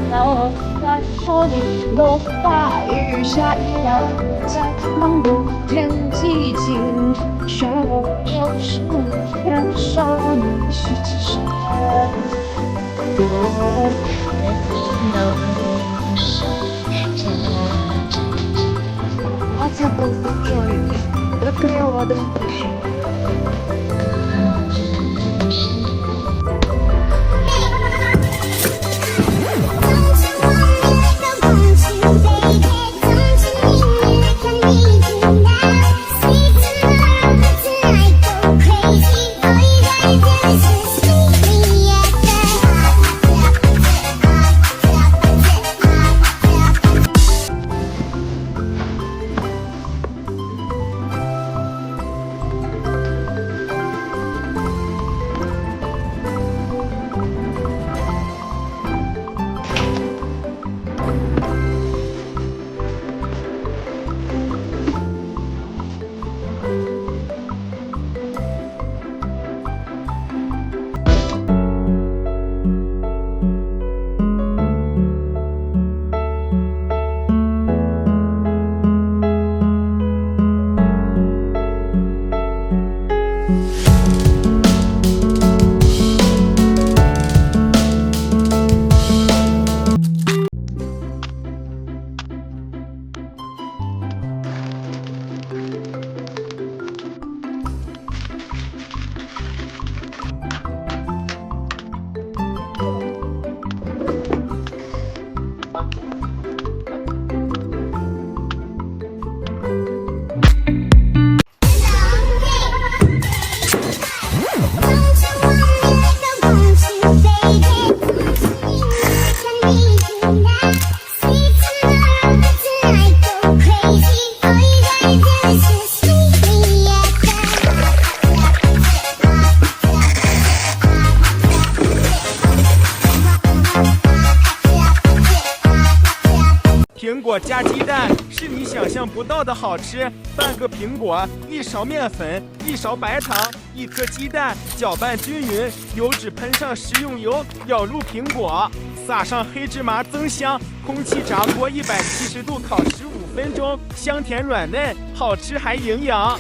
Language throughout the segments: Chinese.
我在风里落大雨下一样，在忙碌天气晴，却又是天上你是只身。我才不会做你的给我的苹果加鸡蛋是你想象不到的好吃。半个苹果，1勺面粉，1勺白糖，1颗鸡蛋，搅拌均匀，油脂喷上食用油，舀入苹果，撒上黑芝麻增香，空气炸锅170度烤15分钟，香甜软嫩，好吃还营养。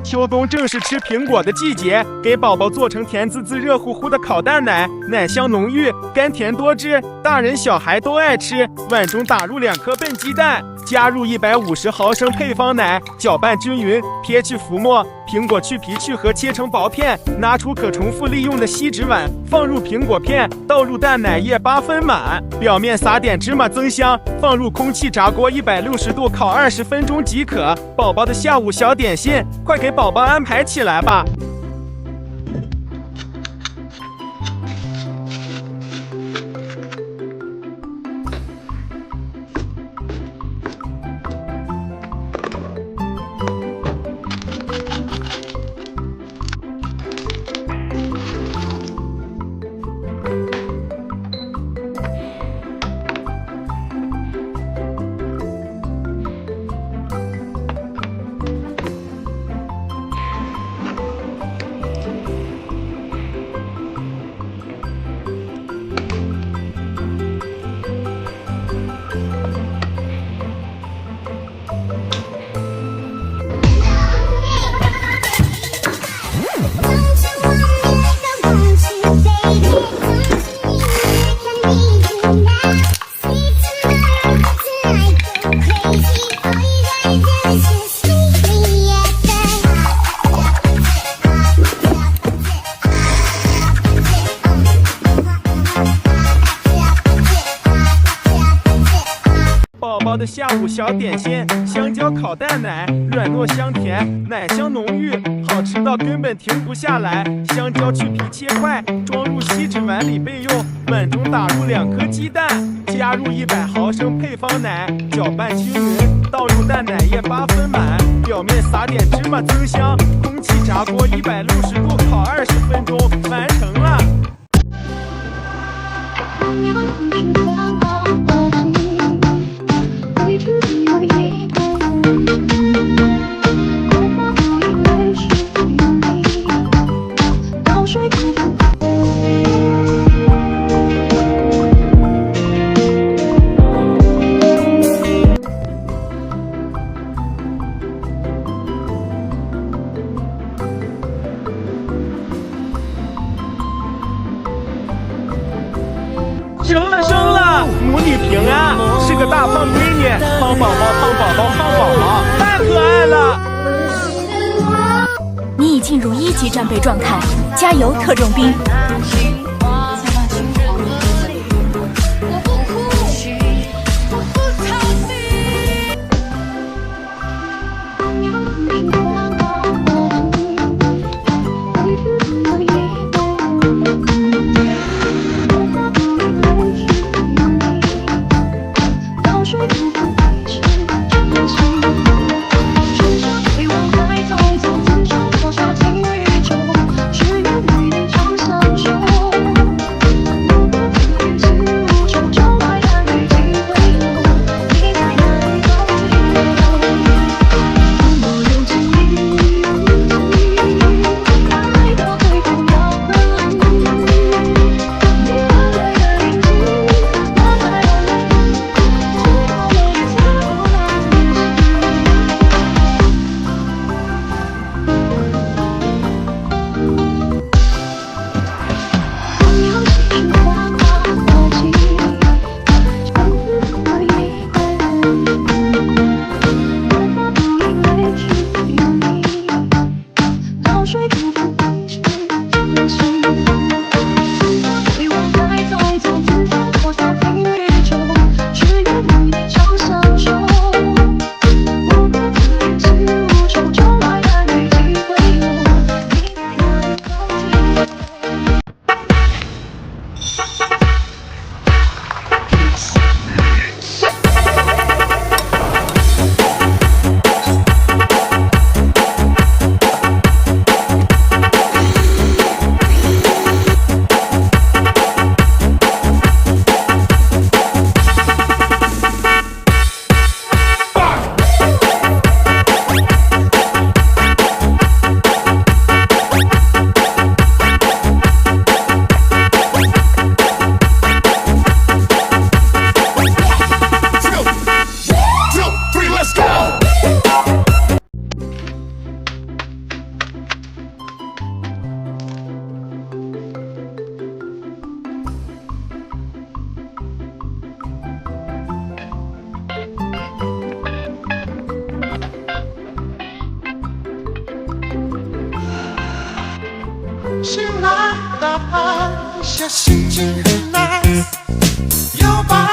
秋冬正是吃苹果的季节，给宝宝做成甜滋滋、热乎乎的烤蛋奶，奶香浓郁，甘甜多汁，大人小孩都爱吃。碗中打入2颗笨鸡蛋，加入150毫升配方奶，搅拌均匀，撇去浮沫。苹果去皮去核切成薄片，拿出可重复利用的锡纸碗，放入苹果片，倒入淡奶液8分满，表面撒点芝麻增香，放入空气炸锅160度烤20分钟即可。宝宝的下午小点心，快给宝宝安排起来吧。的下午小点心，香蕉烤蛋奶，软糯香甜，奶香浓郁，好吃到根本停不下来。香蕉去皮切块，装入锡纸碗里备用，碗中打入2颗鸡蛋，加入100毫升配方奶，搅拌均匀，倒入淡奶液8分满，表面撒点芝麻增香，空气炸锅160度烤20分钟，完成了。生了，母女平安，是个大胖闺女，胖宝宝，太可爱了。你已进入1级战备状态，加油，特种兵！醒来的按下心情很 nice， 又把